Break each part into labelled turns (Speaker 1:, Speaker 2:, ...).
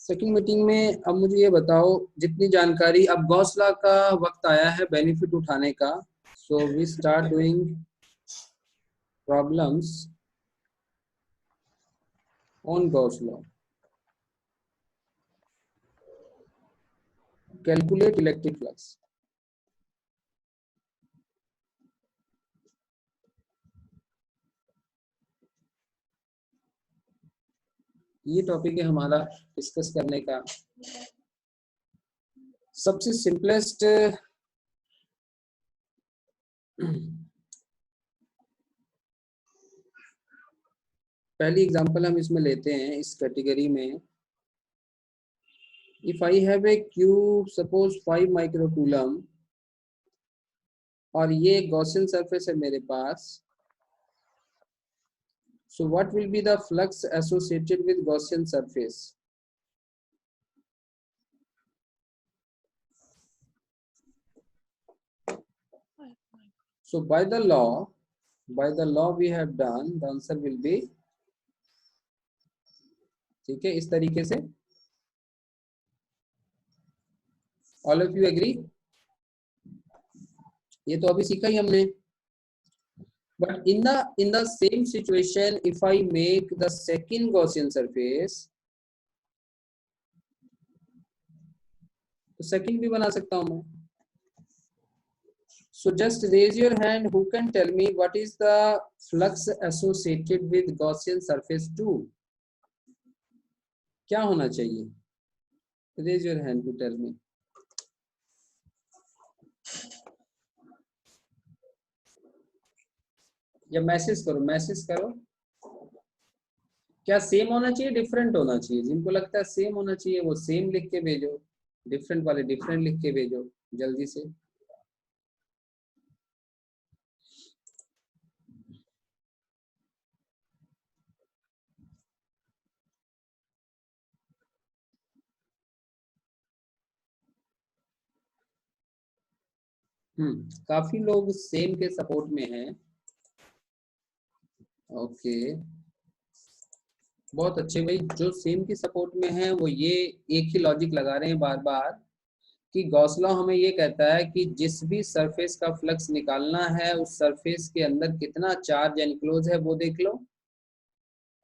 Speaker 1: Second meeting में अब मुझे ये बताओ, जितनी जानकारी, अब गॉस लॉ का वक्त आया है बेनिफिट उठाने का। So we start doing problems on Gauss law. Calculate electric flux. ये टॉपिक है हमारा डिस्कस करने का। सबसे सिंपलेस्ट पहली एग्जांपल हम इसमें लेते हैं इस कैटेगरी में। If I have a cube suppose 5 microcoulomb और ये गॉसियन सरफेस है मेरे पास, so what will be the flux associated with Gaussian surface? So by the law we have done, the answer will be, ठीक है, इस तरीके से। All of you agree? ये तो अभी सीखा ही हमने। But in the same situation, if I make the second Gaussian surface, तो second भी बना सकता हूं मैं। So just raise your hand who can tell me what is the flux associated with Gaussian surface 2? क्या होना चाहिए? Raise your hand to tell me. या मैसेज करो। क्या सेम होना चाहिए, डिफरेंट होना चाहिए? जिनको लगता है सेम होना चाहिए वो सेम लिख के भेजो, डिफरेंट वाले डिफरेंट लिख के भेजो जल्दी से। काफी लोग सेम के सपोर्ट में हैं। ओके, बहुत अच्छे भाई। जो सेम की सपोर्ट में है वो ये एक ही लॉजिक लगा रहे हैं बार बार कि गॉस लॉ हमें ये कहता है कि जिस भी सरफेस का फ्लक्स निकालना है उस सरफेस के अंदर कितना चार्ज एनक्लोज है वो देख लो।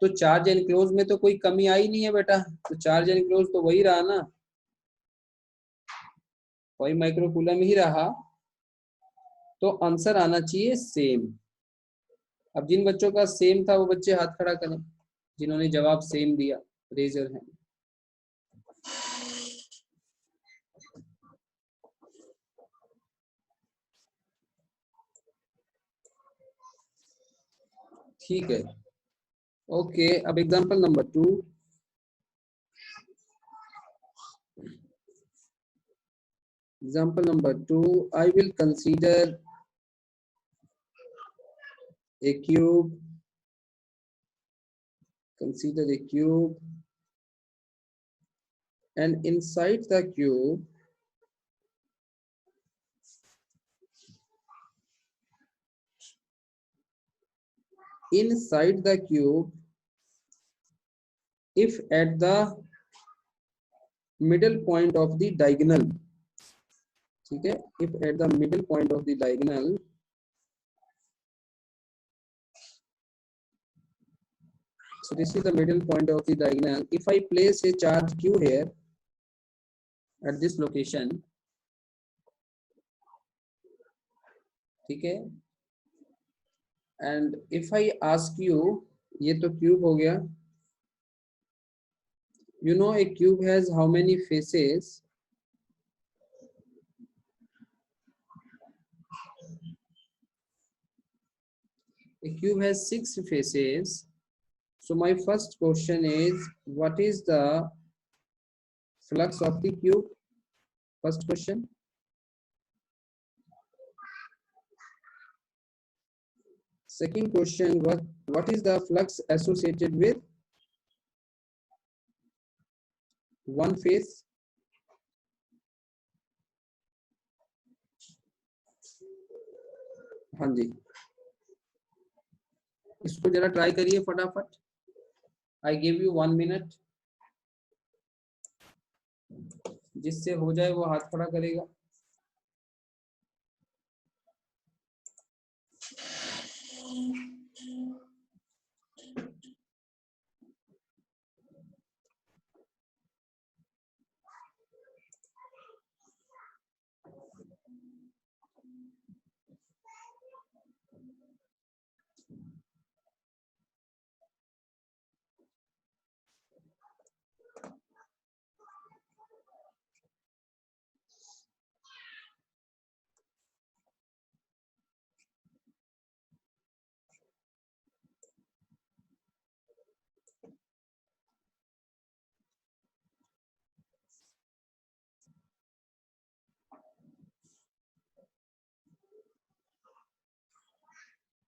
Speaker 1: तो चार्ज एनक्लोज में तो कोई कमी आई नहीं है बेटा, तो चार्ज एनक्लोज तो वही रहा ना, वही माइक्रोकूलम ही रहा, तो आंसर आना चाहिए सेम। अब जिन बच्चों का सेम था वो बच्चे हाथ खड़ा करें जिन्होंने जवाब सेम दिया, रेज योर हैंड। ठीक है, ओके। अब example number 2। Example number 2, I will consider a cube. Consider a cube, and inside the cube, if at the middle point of the diagonal, ठीक है, if at the middle point of the diagonal so this is the middle point of the diagonal, if I place a charge q here at this location, ठीक है, and if I ask you, ये तो cube हो गया, you know a cube has how many faces? A cube has 6 faces. So my first question is, what is the flux of the cube? First question. Second question, what is the flux associated with one face? हाँ जी, इसको जरा try करिए फटाफट। I give you 1 minute. जिससे हो जाए वो हाथ खड़ा करेगा।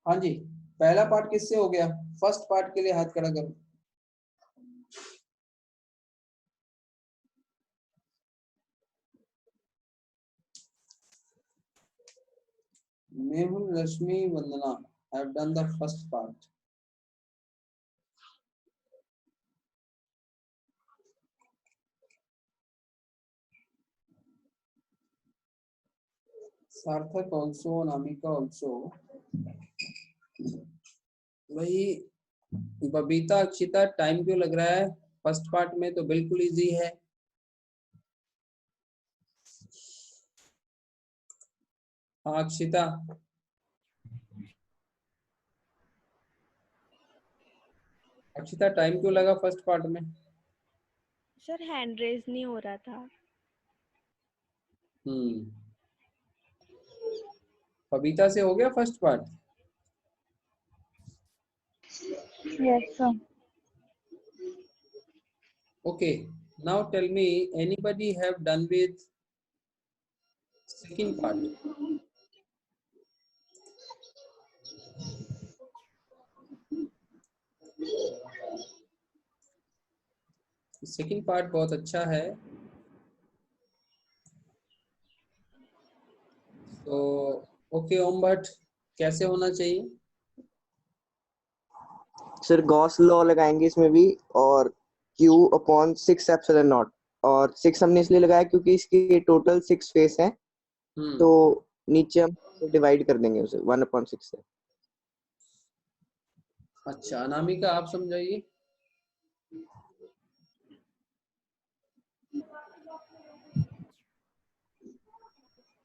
Speaker 1: हाँ जी, पहला पार्ट किससे हो गया? फर्स्ट पार्ट के लिए हाथ खड़ा करो। मेहुल, रश्मि, वंदना have done the first part. सार्थक also, अनामिका also. भाई बबीता, अक्षिता, टाइम क्यों लग रहा है? फर्स्ट पार्ट में तो बिल्कुल इजी है। हाँ अक्षिता, अक्षिता टाइम क्यों लगा फर्स्ट पार्ट में?
Speaker 2: सर हैंड रेज नहीं हो रहा था।
Speaker 1: बबीता से हो गया first part?
Speaker 3: Yes, sir.
Speaker 1: Okay, now tell me, anybody have done with second part? Second part बहुत अच्छा है। तो ओके ओम भट्ट, कैसे होना चाहिए?
Speaker 4: सर गॉस लॉ लगाएंगे इसमें भी, और Q अपॉन 6 एप्सिलॉन नॉट, और 6 हमने इसलिए लगाया क्योंकि इसकी टोटल 6 फेस है, तो नीचे हम डिवाइड कर देंगे उसे 1/6 से।
Speaker 1: अच्छा, अनामिका आप समझाइए।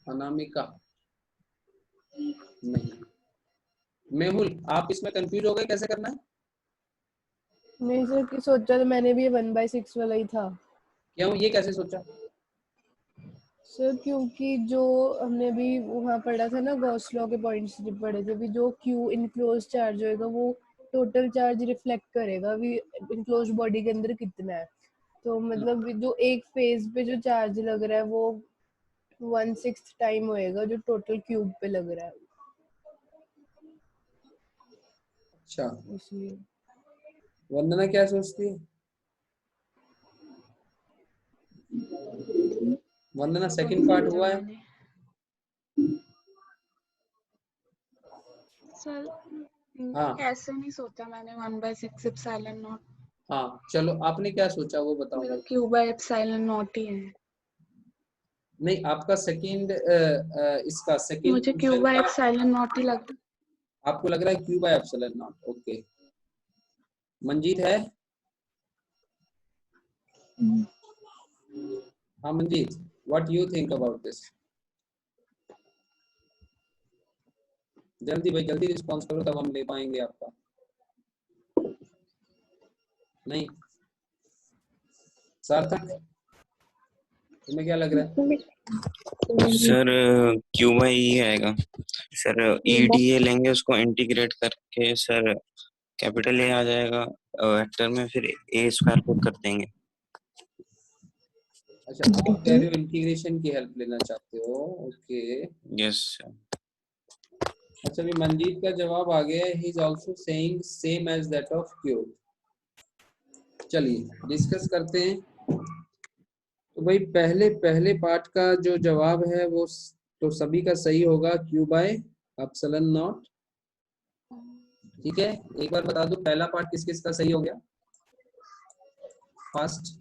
Speaker 1: अनामिका नहीं। मेहुल, आप इसमें कंफ्यूज हो गए कैसे करना है?
Speaker 3: नहीं सर, कि सोचा तो मैंने भी 1/6 वाला ही था।
Speaker 1: क्यों, ये कैसे सोचा?
Speaker 3: सर क्योंकि जो हमने भी वहाँ पढ़ा था ना, गॉस लॉ के पॉइंट्स जो पढ़े थे, भी जो Q इनक्लोज चार्ज होएगा वो टोटल चार्ज रिफ्लेक्ट करेगा भी इनक्लोज बॉडी के अंदर कितना है। तो मतलब जो एक फेज पे जो चार्ज लग रहा है वो 1/6 टाइम होएगा जो टोटल क्यूब पे लग रहा है,
Speaker 1: अच्छा,
Speaker 3: इसलिए।
Speaker 1: वंदना क्या सोचती है? वंदना सेकंड पार्ट हुआ है?
Speaker 5: सर
Speaker 1: हाँ
Speaker 5: ऐसे नहीं सोचा मैंने 1/6 एप्सिलॉन नॉट।
Speaker 1: हाँ, चलो आपने क्या सोचा वो बताओ।
Speaker 5: मेरा Q बाय एप्सिलॉन नॉट ही है।
Speaker 1: नहीं, आपका सेकंड इसका सेकंड
Speaker 5: मुझे Q बाय एप्सिलॉन नॉट ही लगा।
Speaker 1: आपको लग रहा है Q by epsilon not. Okay, Manjeet है? हाँ Manjeet, what you think about this? जल्दी भाई, जल्दी रिस्पॉन्स करो तब हम ले पाएंगे आपका। नहीं, सार्थक तुम्हें क्या लग रहा है?
Speaker 6: सर Q बाई ई आएगा सर। EDA लेंगे, उसको इंटीग्रेट करके सर कैपिटल A आ जाएगा वेक्टर में, फिर A स्क्वायर को कर देंगे।
Speaker 1: अच्छा, आप कह रहे हो इंटीग्रेशन की हेल्प लेना चाहते हो। Okay,
Speaker 6: yes sir.
Speaker 1: अच्छा, भी मंजीत का जवाब आ गया है। He is also saying same as that of cube. चलिए डिस्कस करते हैं। तो भाई पहले पार्ट का जो जवाब है वो तो सभी का सही होगा, Q बाय एप्सिलॉन नॉट। ठीक है, एक बार बता दो पहला पार्ट किस किस का सही हो गया? फर्स्ट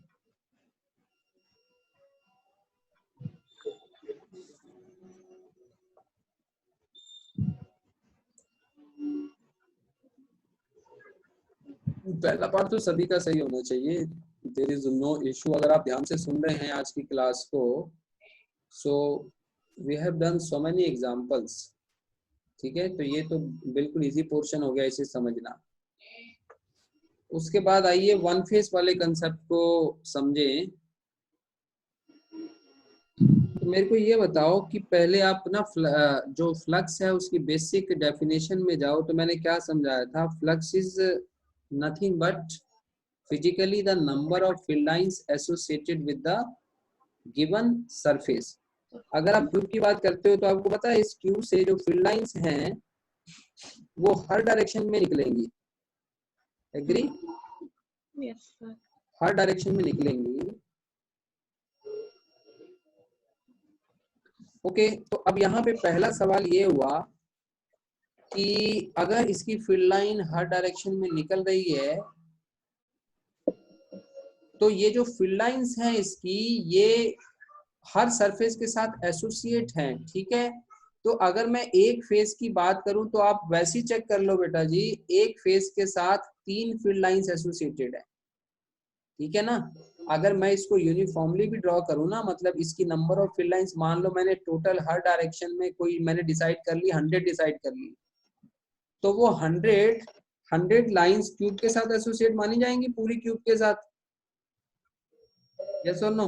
Speaker 1: पहला पार्ट तो सभी का सही होना चाहिए, देयर इज नो इशू। अगर आप ध्यान से सुन रहे हैं आज की क्लास को, so we have done so many examples, ठीक है। तो ये तो बिल्कुल इजी पोर्शन हो गया इसे समझना। उसके बाद आइए वन फेस वाले कंसेप्ट को समझें। तो मेरे को ये बताओ कि पहले आप ना जो फ्लक्स है उसकी बेसिक डेफिनेशन में जाओ। तो मैंने क्या समझाया था, flux is nothing but physically the number of field lines associated with the given surface. अगर आप क्यूब की बात करते हो तो आपको पता है इस क्यूब से जो फील्ड लाइंस हैं वो हर डायरेक्शन में निकलेंगी, एग्री?
Speaker 5: Yes sir.
Speaker 1: हर डायरेक्शन में निकलेंगी। ओके, तो अब यहाँ पे पहला सवाल ये हुआ कि अगर इसकी फील्ड लाइन हर डायरेक्शन में निकल रही है तो ये जो फील्ड लाइंस हैं इसकी, ये हर सरफेस के साथ एसोसिएट हैं, ठीक है। तो अगर मैं एक फेस की बात करूं तो आप वैसे ही चेक कर लो बेटा जी, एक फेस के साथ 3 फील्ड लाइंस एसोसिएटेड है, ठीक है ना। अगर मैं इसको यूनिफॉर्मली भी ड्रॉ करूँ ना, मतलब इसकी नंबर ऑफ फील्ड लाइंस मान लो मैंने टोटल हर डायरेक्शन में कोई मैंने डिसाइड कर ली 100 डिसाइड कर ली, तो वो 100 लाइंस क्यूब के साथ एसोसिएट मानी जाएंगी, पूरी क्यूब के साथ, यस और नो?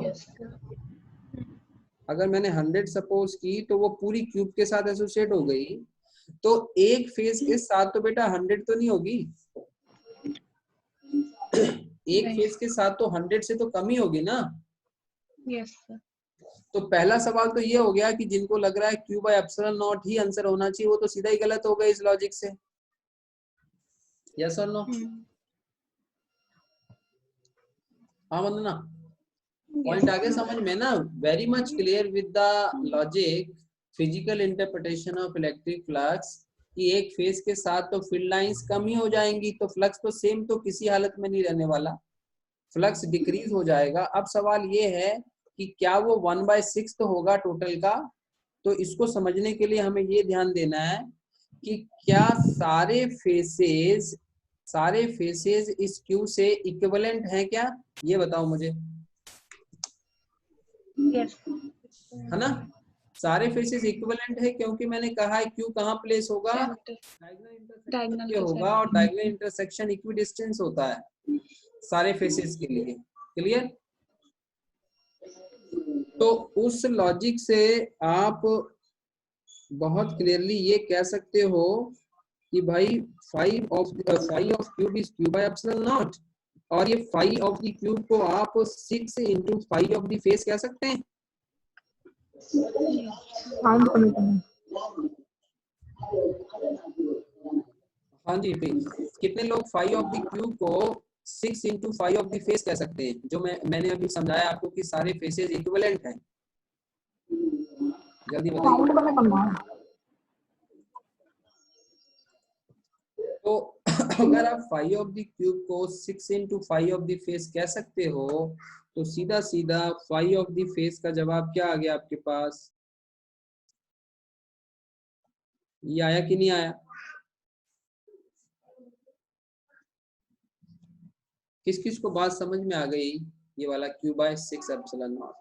Speaker 1: अगर मैंने 100 सपोज की तो वो पूरी क्यूब के साथ एसोसिएट हो गई। तो एक फेस के साथ तो बेटा 100 तो नहीं होगी, एक फेस के साथ तो 100 से तो कम ही होगी ना।
Speaker 5: Yes sir.
Speaker 1: तो पहला सवाल तो ये हो गया कि जिनको लग रहा है Q by epsilon not he answer होना चाहिए, वो तो सीधा ही गलत हो गए इस लॉजिक से, यस और नो? हाँ वंदना, पॉइंट आगे समझ में ना? Very much clear with the logic, physical interpretation of electric flux कि एक फेस के साथ तो फील्ड लाइंस कम ही हो जाएंगी, तो फ्लक्स तो सेम तो किसी हालत में नहीं रहने वाला, फ्लक्स डिक्रीज हो जाएगा। अब सवाल ये है कि क्या वो 1/6 तो होगा टोटल का? तो इसको समझने के लिए हमें ये ध्यान देना है कि क्या सारे फेसेस इस क्यू से इक्विवेलेंट हैं क्या, ये बताओ मुझे।
Speaker 5: यस
Speaker 1: है ना, सारे फेसेस इक्विवेलेंट है, क्योंकि मैंने कहा है क्यू कहाँ प्लेस होगा,
Speaker 5: डायगोनल
Speaker 1: पे होगा, और डायगोनल इंटरसेक्शन इक्विडिस्टेंस होता है सारे फेसेस के लिए, क्लियर? तो उस लॉजिक से आप बहुत क्लियरली ये कह सकते हो कि भाई five of cube is cube by epsilon not, और ये फाइव ऑफ द क्यूब को आप 6 into 5 ऑफ द फेस कह सकते हैं। हाँ जी प्लीज, कितने लोग 5 ऑफ द क्यूब को 6 into 5 ऑफ द फेस कह सकते हैं, जो मैंने अभी समझाया आपको कि सारे फेसेस इक्विवेलेंट हैं, जल्दी बताइए। तो अगर आप 5 ऑफ द क्यूब को 6 into 5 ऑफ द फेस कह सकते हो, तो सीधा सीधा 5 ऑफ द फेस का जवाब क्या आ गया आपके पास, ये आया कि नहीं आया? किस किस को बात समझ में आ गई, ये वाला क्यू बाय 6 एप्सिलॉन नॉट?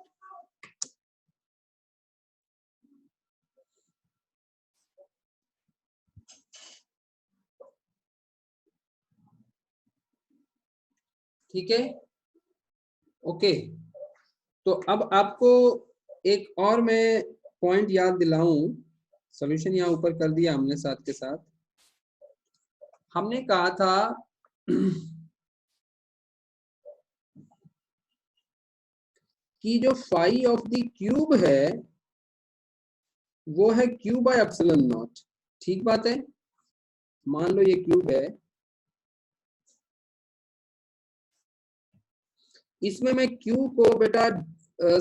Speaker 1: ठीक है, ओके। तो अब आपको एक और मैं पॉइंट याद दिलाऊं, सॉल्यूशन यहाँ ऊपर कर दिया हमने साथ के साथ। हमने कहा था कि जो फाई ऑफ द क्यूब है वो है क्यूब बाय एप्सिलॉन नॉट, ठीक बात है। मान लो ये क्यूब है, इसमें मैं क्यू को बेटा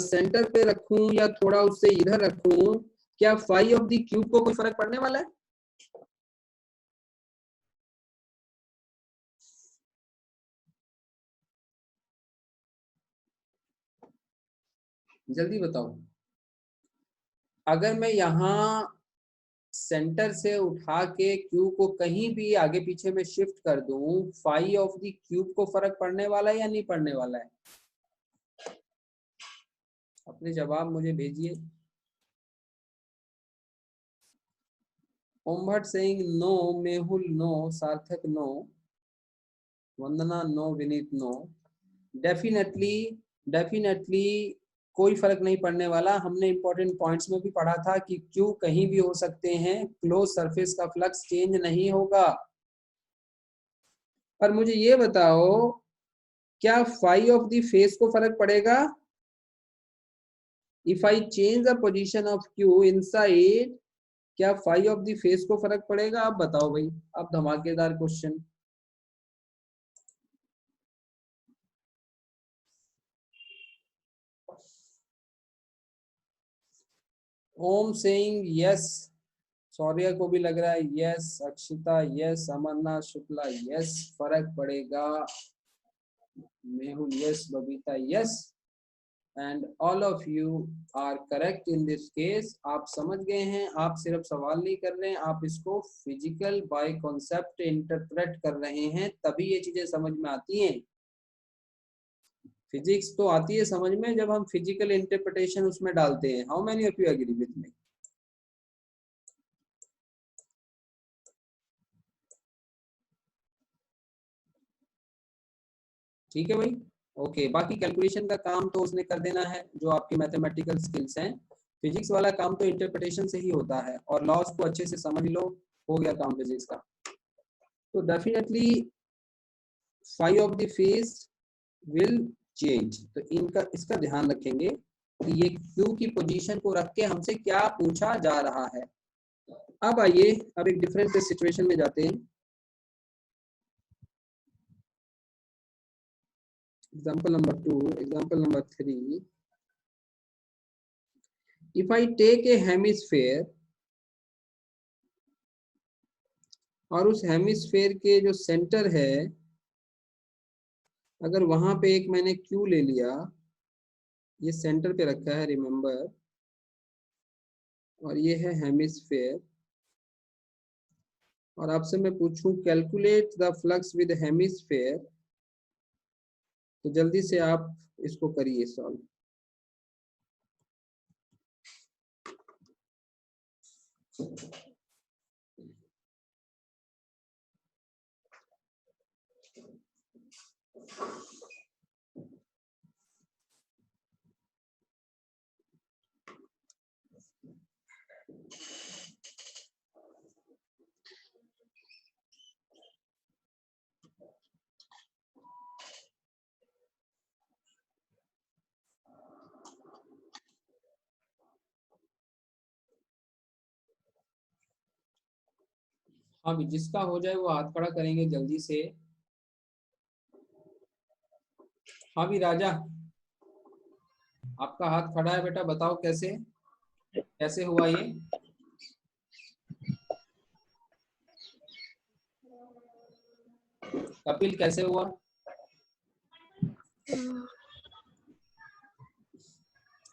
Speaker 1: सेंटर पे रखूं या थोड़ा उससे इधर रखूं, क्या फाई ऑफ द क्यूब को कोई फर्क पड़ने वाला है? जल्दी बताओ। अगर मैं यहां सेंटर से उठा के क्यू को कहीं भी आगे पीछे में शिफ्ट कर दूं, फाई ऑफ द क्यूब को फर्क पड़ने वाला है या नहीं पड़ने वाला है? अपने जवाब मुझे भेजिए। Om Bhatt saying no, Mehul no, Sarthak no, Vandana no, Vineet no. Definitely कोई फर्क नहीं पड़ने वाला। हमने इंपॉर्टेंट पॉइंट्स में भी पढ़ा था कि क्यू कहीं भी हो सकते हैं, क्लोज सरफेस का फ्लक्स चेंज नहीं होगा। पर मुझे ये बताओ, क्या फाई ऑफ द फेस को फर्क पड़ेगा? If I change the position of Q inside, क्या फाई ऑफ द फेस को फर्क पड़ेगा? आप बताओ भाई। अब धमाकेदार question. Om saying yes, Saurya को भी लग रहा है yes, Akshita yes, Amarnath Shukla yes, फर्क पड़ेगा। Mehul yes, Babita yes, and all of you are correct in this case. आप समझ गए हैं, आप सिर्फ सवाल नहीं कर रहे हैं, आप इसको फिजिकल बाय कॉन्सेप्ट इंटरप्रेट कर रहे हैं, तभी ये चीजें समझ में आती हैं। फिजिक्स तो आती है समझ में जब हम फिजिकल इंटरप्रिटेशन उसमें डालते हैं। How many of you agree with me? ठीक है भाई, ओके। बाकी कैलकुलेशन का काम तो उसने कर देना है, जो आपकी मैथमेटिकल स्किल्स हैं। फिजिक्स वाला काम तो इंटरप्रिटेशन से ही होता है, और लॉज को अच्छे से समझ लो, हो गया काम फिजिक्स का। तो definitely phi of the face will change. तो इनका इसका ध्यान रखेंगे कि ये क्यू की पोजीशन को रख के हमसे क्या पूछा जा रहा है। अब आइए, अब एक डिफरेंट सिचुएशन में जाते हैं। Example number 2, example number 3. If I take a hemisphere और उस हेमिस्फेयर के जो सेंटर है, अगर वहां पे एक मैंने क्यू ले लिया, ये सेंटर पे रखा है रिमेंबर, और ये है हेमिस्फेयर, और आपसे मैं पूछूं calculate the flux with hemisphere, तो जल्दी से आप इसको करिए सॉल्व। हाँ भी, जिसका हो जाए वो हाथ खड़ा करेंगे जल्दी से। हाँ भी राजा, आपका हाथ खड़ा है बेटा, बताओ कैसे कैसे हुआ ये? कपिल कैसे हुआ?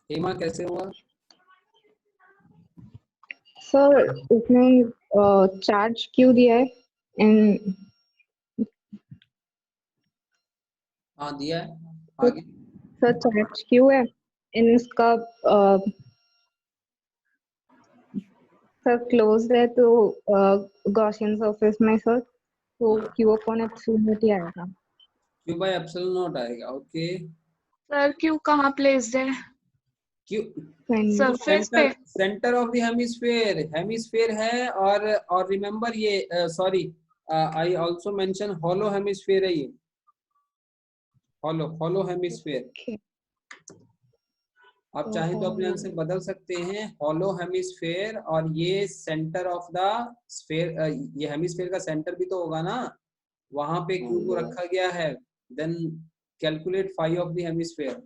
Speaker 1: हेमा कैसे हुआ?
Speaker 7: सर उसने चार्ज क्यों दिया है? एंड
Speaker 1: हाँ दिया है, आगे।
Speaker 7: सर चार्ज क्यों है इन इसका सर क्लोज है, तो गॉसियन सरफेस में सर तो क्यू अपॉन एप्सिलॉन ही आएगा।
Speaker 1: क्यू बाय एप्सिलॉन नॉट आएगा, ओके।
Speaker 5: सर क्यू कहाँ प्लेस्ड है?
Speaker 1: क्यू
Speaker 5: सरफेस पे?
Speaker 1: सेंटर ऑफ द हेमिस्फीयर है, और रिमेंबर ये sorry, I also mention hollow hemisphere है, ये हॉलो हेमिस्फीयर। आप चाहें तो अपने आंसर से बदल सकते हैं, हॉलो हेमिस्फीयर, और ये सेंटर ऑफ द स्फीयर, ये हेमिस्फीयर का सेंटर भी तो होगा ना, वहां पे क्यू को रखा गया है। Then calculate phi of the hemisphere.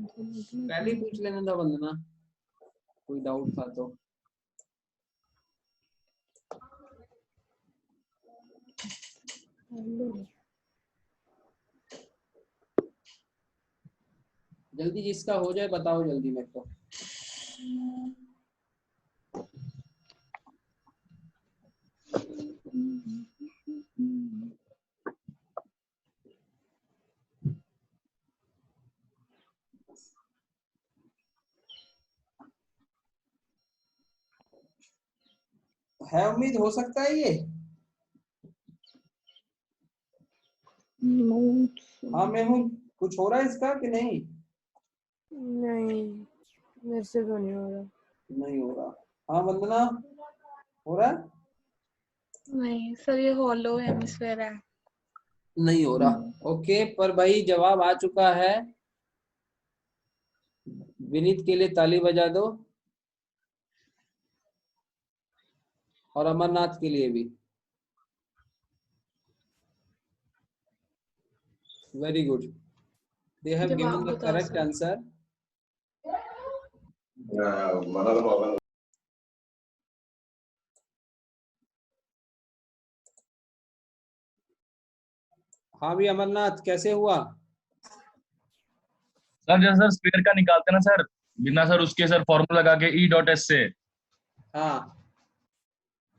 Speaker 1: पहले ही पूछ लेना था वंदना, कोई डाउट था तो। जल्दी जिसका हो जाए बताओ जल्दी मेरे को। है उम्मीद, हो सकता है ये? हाँ मेहुल, कुछ हो रहा है इसका कि नहीं?
Speaker 3: नहीं, मेरे से तो नहीं हो रहा।
Speaker 1: नहीं हो रहा। हाँ वंदना, हो रहा है?
Speaker 5: नहीं सर, ये हॉलो हेमिस्फेयर है।
Speaker 1: नहीं हो रहा। ओके, पर भाई जवाब आ चुका है। विनीत के लिए ताली बजा दो, और अमरनाथ के लिए भी। Very good, they have given
Speaker 5: जवाब
Speaker 1: द
Speaker 5: बताओ
Speaker 1: करेक्ट
Speaker 5: सर।
Speaker 1: आंसर। हाँ भी अमरनाथ, कैसे हुआ?
Speaker 8: सर जैसे सर स्क्वायर का निकालते हैं ना सर, बिना सर उसके सर फॉर्मूला लगा के E.S से,
Speaker 1: हाँ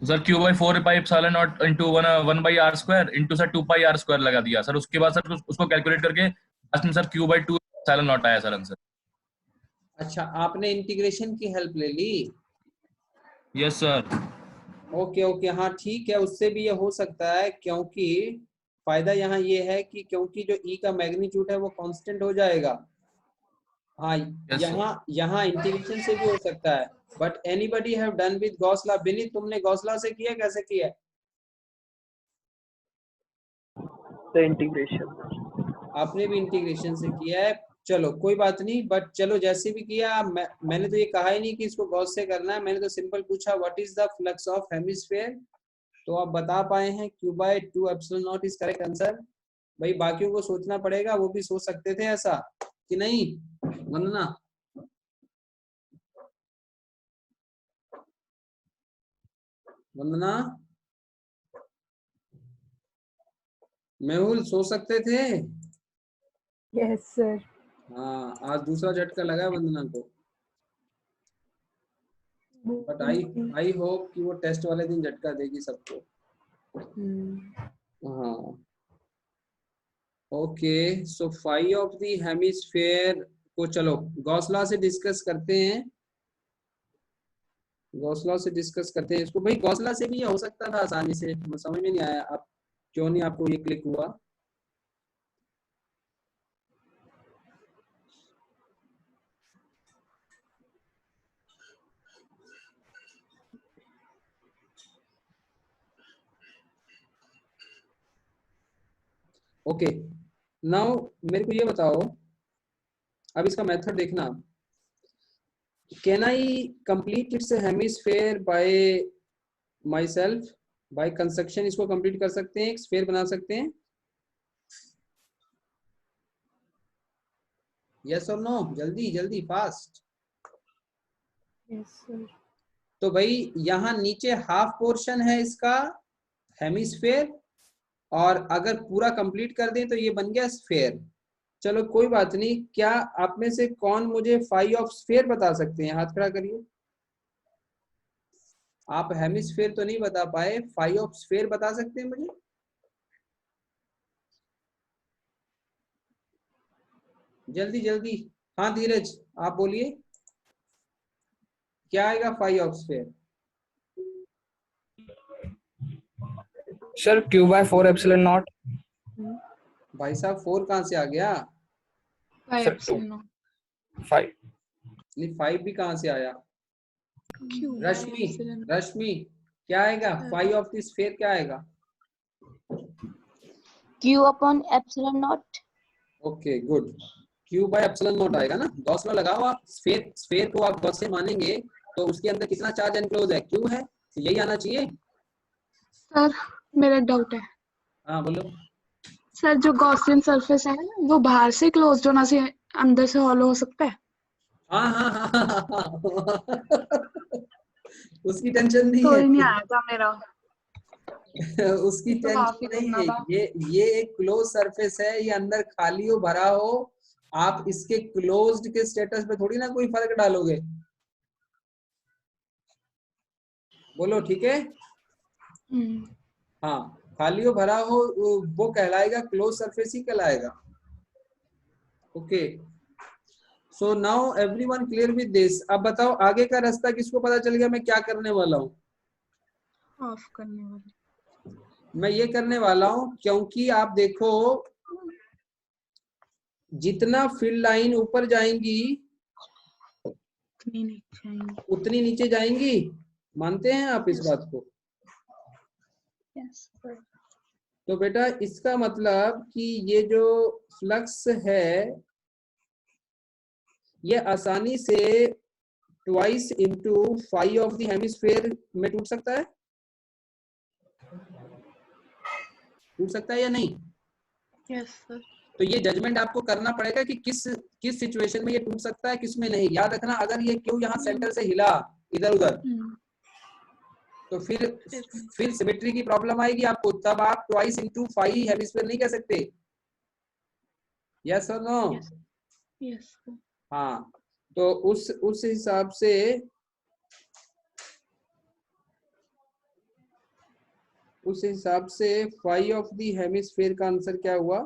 Speaker 8: तो sir Q/4πε0 into 1/r² into sir 2πr² लगा दिया सर। उसके बाद सर उसको कैलकुलेट करके लास्ट में सर Q/2ε0 आया सर आंसर।
Speaker 1: अच्छा, आपने इंटीग्रेशन की हेल्प ले ली?
Speaker 8: Yes sir.
Speaker 1: ओके ओके, हाँ ठीक है, उससे भी ये हो सकता है, क्योंकि फायदा यहाँ ये है कि क्योंकि जो ई का मैग्नीट्यूड है वो कांस्टेंट हो जाएगा। हाँ,
Speaker 8: Yes, sir.
Speaker 1: यहाँ इंटीग्रेशन से भी हो सकता है। But anybody have done with Gauss law? Vineet, तुमने गॉस लॉ से किया, कैसे किया?
Speaker 9: इंटीग्रेशन।
Speaker 1: आपने भी इंटीग्रेशन से किया है। चलो कोई बात नहीं, बट चलो जैसे भी किया, मैंने तो ये कहा ही नहीं कि इसको गॉस से करना है, मैंने तो सिंपल पूछा what is the flux of hemisphere, तो आप बता पाए हैं Q/2ε0 इज करेक्ट आंसर। भाई बाकियों को सोचना पड़ेगा, वो भी सोच सकते थे ऐसा कि नहीं वंदना? वंदना, मेहुल, सो सकते थे?
Speaker 3: Yes sir.
Speaker 1: हाँ, आज दूसरा झटका लगा है वंदना को, बट आई होप कि वो टेस्ट वाले दिन झटका देगी सबको। हाँ okay, so phi of the hemisphere को चलो गॉस लॉ से डिस्कस करते हैं। गॉस लॉ से डिस्कस करते हैं इसको। भाई गॉस लॉ से भी ये हो सकता था आसानी से, समझ में नहीं आया आप क्यों नहीं आपको ये क्लिक हुआ। ओके नाउ मेरे को ये बताओ, अब इसका मेथड देखना। Can I complete it's hemisphere bye my self? By construction इसको कंप्लीट कर सकते हैं, एक स्फेयर बना सकते हैं? यस और नो, जल्दी जल्दी फास्ट।
Speaker 3: Yes sir.
Speaker 1: तो भाई यहाँ नीचे हाफ पोर्शन है इसका हेमिस्फेयर, और अगर पूरा कंप्लीट कर दें तो ये बन गया स्फेयर। चलो कोई बात नहीं, क्या आप में से कौन मुझे फाई ऑफ स्फेयर बता सकते हैं? हाथ खड़ा करिए। आप हेमिस्फेयर तो नहीं बता पाए, फाई ऑफ स्फेयर बता सकते हैं मुझे? जल्दी जल्दी, हाँ धीरज आप बोलिए, क्या आएगा phi of sphere?
Speaker 9: Sir Q/4ε0।
Speaker 1: भाई साहब 4 कहाँ से आ गया?
Speaker 9: सर 5।
Speaker 1: नहीं 5 भी कहाँ से आया? रश्मि, रश्मि क्या आएगा? फाई ऑफ द स्फेयर क्या आएगा?
Speaker 10: Q/ε0।
Speaker 1: ओके गुड, Q/ε0 आएगा ना। गॉस लॉ लगाओ आप, स्फेयर को आप गॉस से मानेंगे तो उसके अंदर कितना चार्ज एनक्लोज है? Q है, तो यही आना चाहिए।
Speaker 5: सर मेरा एक डाउट है।
Speaker 1: हाँ बोलो।
Speaker 5: सर जो गॉसियन सरफेस है वो बाहर से क्लोज्ड होना से अंदर से हॉलो हो सकता है?
Speaker 1: हाँ हाँ हाँ हाँ, हाँ। उसकी टेंशन नहीं
Speaker 5: तो
Speaker 1: है।
Speaker 5: ही नहीं आया था मेरा।
Speaker 1: उसकी
Speaker 5: तो
Speaker 1: टेंशन
Speaker 5: काफी
Speaker 1: नहीं
Speaker 5: करना
Speaker 1: है।
Speaker 5: था।
Speaker 1: ये एक क्लोज सरफेस है, ये अंदर खाली हो भरा हो, आप इसके क्लोज्ड के स्टेटस पे थोड़ी ना कोई फर्क डालोगे। बोलो ठीक है? हाँ, खाली हो भरा हो वो कहलाएगा क्लोज सरफेस ही कहलाएगा। Okay, so now everyone clear with this. अब बताओ आगे का रास्ता किसको पता चल गया मैं क्या करने वाला हूँ?
Speaker 5: ऑफ करने वाले।
Speaker 1: मैं ये करने वाला हूँ क्योंकि आप देखो जितना फील्ड लाइन ऊपर जाएंगी उतनी नीचे जाएंगी। मानते हैं आप इस बात को? तो बेटा इसका मतलब कि ये जो फ्लक्स है ये आसानी से twice into phi of the hemisphere में टूट सकता है। टूट सकता है या नहीं?
Speaker 5: Yes sir.
Speaker 1: तो ये जजमेंट आपको करना पड़ेगा कि किस सिचुएशन में ये टूट सकता है, किस में नहीं। याद रखना, अगर ये क्यू यहाँ सेंटर से हिला इधर उधर तो फिर सिमेट्री की प्रॉब्लम आएगी आपको। तब आप ट्वाइस इनटू फाई हेमिस्फीयर नहीं कह सकते। यस और नो?
Speaker 5: यस।
Speaker 1: हाँ, तो उस हिसाब से फाई ऑफ द हेमिस्फीयर का आंसर क्या हुआ?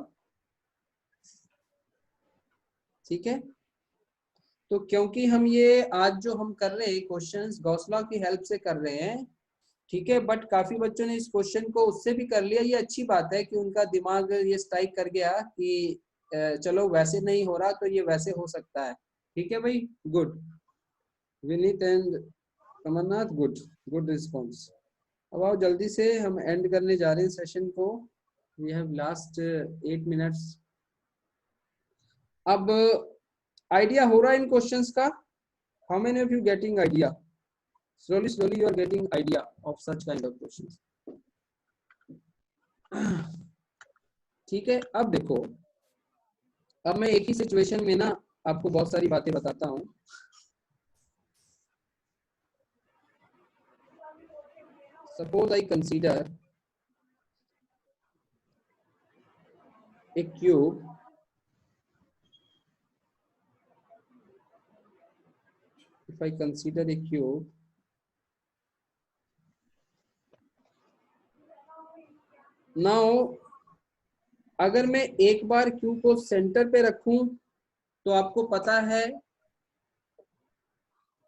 Speaker 1: ठीक है। तो क्योंकि हम ये आज जो हम कर रहे हैं क्वेश्चंस गॉस लॉ की हेल्प से कर रहे हैं, ठीक है, बट काफी बच्चों ने इस क्वेश्चन को उससे भी कर लिया। ये अच्छी बात है कि उनका दिमाग ये स्ट्राइक कर गया कि चलो वैसे नहीं हो रहा तो ये वैसे हो सकता है। ठीक है भाई, good. Vineet and Kamalnath, good response. अब आओ जल्दी से हम एंड करने जा रहे हैं सेशन को। We have last 8 minutes. अब आइडिया हो रहा है इन क्वेश्चंस का? How many of you getting idea? slowly you are getting idea of such kind of questions. ठीक है। अब देखो, अब मैं एक ही सिचुएशन में ना आपको बहुत सारी बातें बताता हूं। Suppose I consider a cube if I consider a cube, now अगर मैं एक बार क्यू को सेंटर पे रखूं तो आपको पता है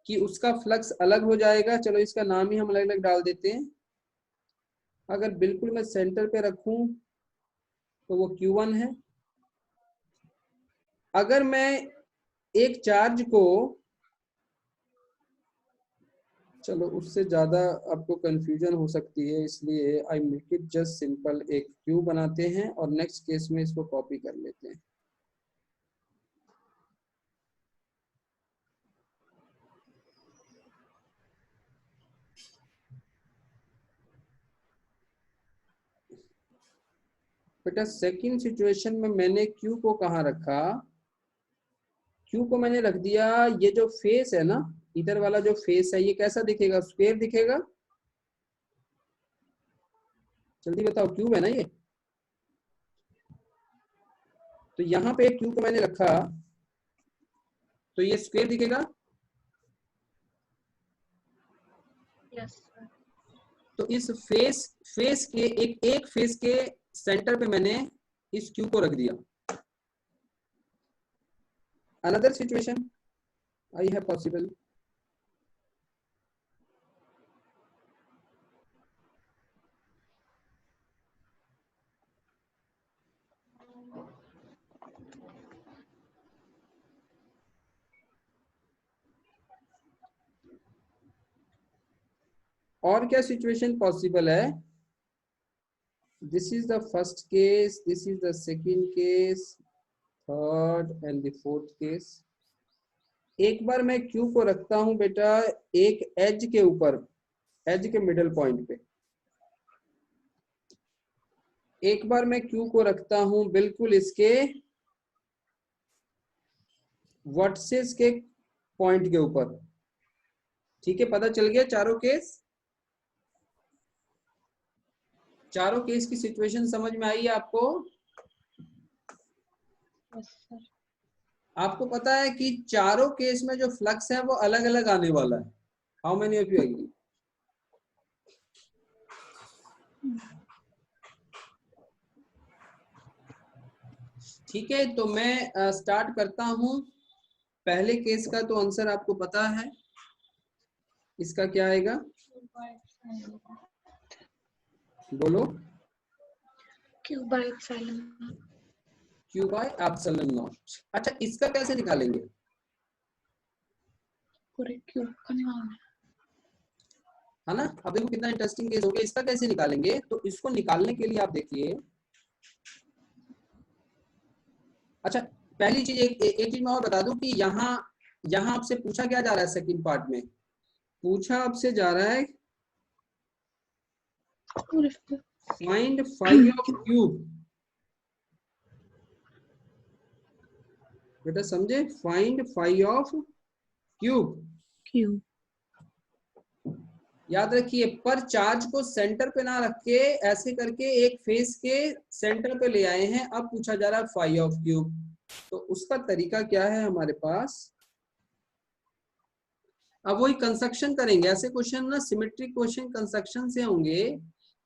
Speaker 1: कि उसका फ्लक्स अलग हो जाएगा। चलो इसका नाम ही हम अलग अलग डाल देते हैं। अगर बिल्कुल मैं सेंटर पे रखूं तो वो Q1 है। अगर मैं एक चार्ज को, चलो उससे ज्यादा आपको कंफ्यूजन हो सकती है, इसलिए I make it just simple. एक क्यू बनाते हैं और नेक्स्ट केस में इसको कॉपी कर लेते हैं। बेटा सेकंड सिचुएशन में मैंने क्यू को कहाँ रखा? क्यू को मैंने रख दिया, ये जो फेस है ना, इधर वाला जो फेस है, ये कैसा दिखेगा? स्क्वायर दिखेगा। जल्दी बताओ, क्यूब है ना ये। तो यहाँ पे क्यू को मैंने रखा तो ये स्क्वायर दिखेगा।
Speaker 5: यस।
Speaker 1: तो इस फेस के एक फेस के सेंटर पे मैंने इस क्यू को रख दिया। Another situation I have possible. और क्या सिचुएशन पॉसिबल है? This is the first case, this is the second case, third and the fourth case. एक बार मैं क्यू को रखता हूं बेटा एक एज के ऊपर, एज के मिडल पॉइंट पे। एक बार मैं क्यू को रखता हूं बिल्कुल इसके वर्टिसेस के पॉइंट के ऊपर। ठीक है, पता चल गया चारों केस? चारों केस की सिचुएशन समझ में आई है आपको? आपको पता है कि चारों केस में जो फ्लक्स है वो अलग अलग आने वाला है। How many of you agree? ठीक है, तो मैं स्टार्ट करता हूं। पहले केस का तो आंसर आपको पता है, इसका क्या आएगा? बोलो।
Speaker 5: Q by epsilon naught.
Speaker 1: Q by epsilon naught। अच्छा, इसका कैसे निकालेंगे?
Speaker 5: पूरे क्यूब का निकालना
Speaker 1: है ना। अब देखो कितना इंटरेस्टिंग केस हो गया। इसका कैसे निकालेंगे? तो इसको निकालने के लिए आप देखिए, अच्छा पहली चीज एक चीज मैं और बता दूं कि यहाँ आपसे पूछा क्या जा रहा है सेकंड पार्ट में? पूछा आपसे जा रहा है फाइंड फाई ऑफ क्यूब। बेटा समझे? Find phi of cube. याद रखिए, पर चार्ज को सेंटर पे ना रख के ऐसे करके एक फेस के सेंटर पे ले आए हैं। अब पूछा जा रहा है फाई ऑफ क्यूब। तो उसका तरीका क्या है हमारे पास? अब वही कंस्ट्रक्शन करेंगे। ऐसे क्वेश्चन ना सिमेट्रिक क्वेश्चन कंस्ट्रक्शन से होंगे।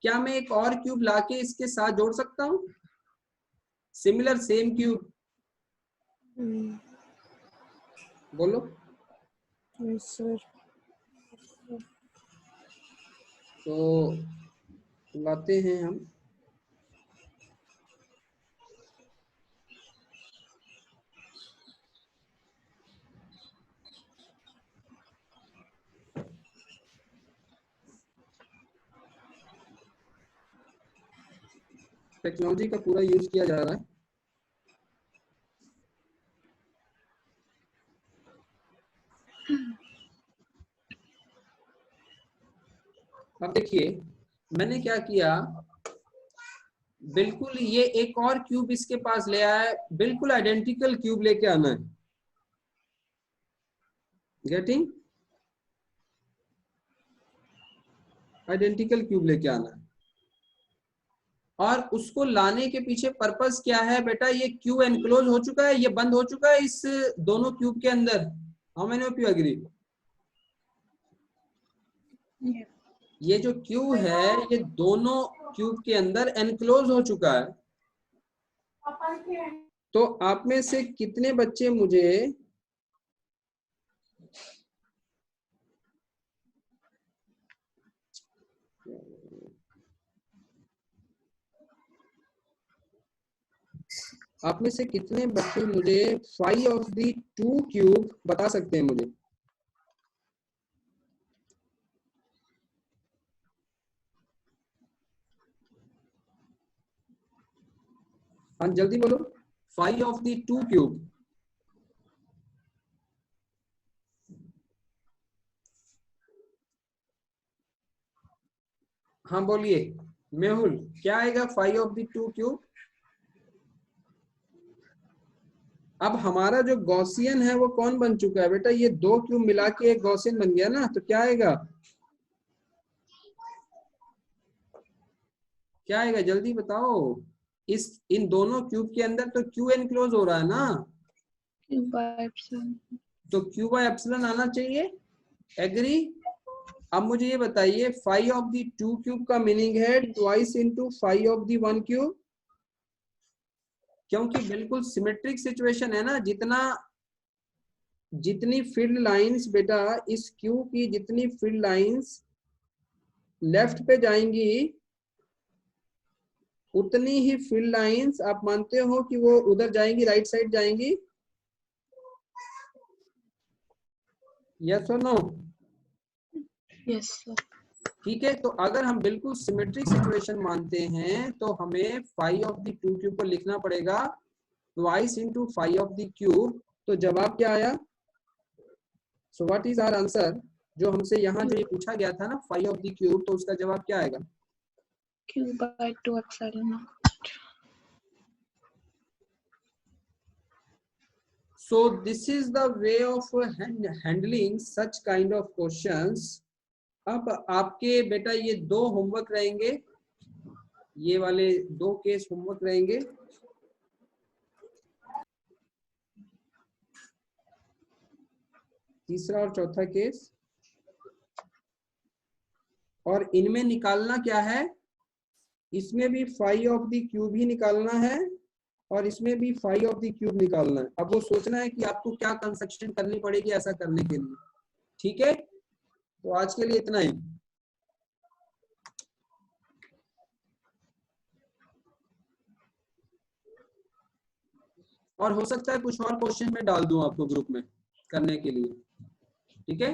Speaker 1: क्या मैं एक और क्यूब लाके इसके साथ जोड़ सकता हूँ? Similar same cube. बोलो।
Speaker 3: सर
Speaker 1: तो लाते हैं हम। टेक्नोलॉजी का पूरा यूज किया जा रहा है। अब देखिए मैंने क्या किया, बिल्कुल ये एक और क्यूब इसके पास ले आया, बिल्कुल आइडेंटिकल क्यूब लेके आना है। गेटिंग? आइडेंटिकल क्यूब लेके आना है। और उसको लाने के पीछे पर्पस क्या है बेटा? ये क्यू एनक्लोज हो चुका है, ये बंद हो चुका है इस दोनों क्यूब के अंदर। How many of you agree? ये जो क्यू है ये दोनों क्यूब के अंदर एनक्लोज हो चुका है। तो आप में से कितने बच्चे मुझे आप में से कितने बच्चे मुझे phi of the two cube बता सकते हैं मुझे? हाँ जल्दी बोलो। Phi of the two cube. हाँ बोलिए मेहुल, क्या आएगा phi of the two cube? अब हमारा जो गॉसियन है वो कौन बन चुका है बेटा? ये दो क्यूब मिला के एक गॉसियन बन गया ना। तो क्या आएगा? क्या आएगा जल्दी बताओ। इन दोनों क्यूब के अंदर तो क्यू एनक्लोज हो रहा है ना, तो क्यू बाय एप्सिलॉन आना चाहिए। एग्री? अब मुझे ये बताइए phi of the two cube का मीनिंग है twice into phi of the one cube, क्योंकि बिल्कुल सिमेट्रिक सिचुएशन है ना। जितनी फील्ड लाइंस बेटा इस क्यू की, जितनी फील्ड लाइंस लेफ्ट पे जाएंगी उतनी ही फील्ड लाइंस आप मानते हो कि वो उधर जाएंगी, राइट साइड जाएंगी? यस और नो?
Speaker 5: Yes sir.
Speaker 1: ठीक है, तो अगर हम बिल्कुल सिमेट्रिक सिचुएशन मानते हैं तो हमें phi of the two cube को लिखना पड़ेगा twice into phi of the cube. तो जवाब क्या आया? So what is our answer? जो हमसे यहाँ जो ये पूछा गया था ना फाई ऑफ द क्यूब, तो उसका जवाब क्या आएगा?
Speaker 5: Q by 2 epsilon naught.
Speaker 1: So this is the way of handling such kind of questions. अब आपके बेटा ये दो होमवर्क रहेंगे, ये वाले दो केस होमवर्क रहेंगे। तीसरा और चौथा केस। और इनमें निकालना क्या है? इसमें भी फाई ऑफ द क्यूब ही निकालना है और इसमें भी फाई ऑफ द क्यूब निकालना है। अब वो सोचना है कि आपको क्या कंस्ट्रक्शन करनी पड़ेगी ऐसा करने के लिए। ठीक है, तो आज के लिए इतना ही। और हो सकता है कुछ और क्वेश्चन में डाल दूं आपको ग्रुप में करने के लिए, ठीक है।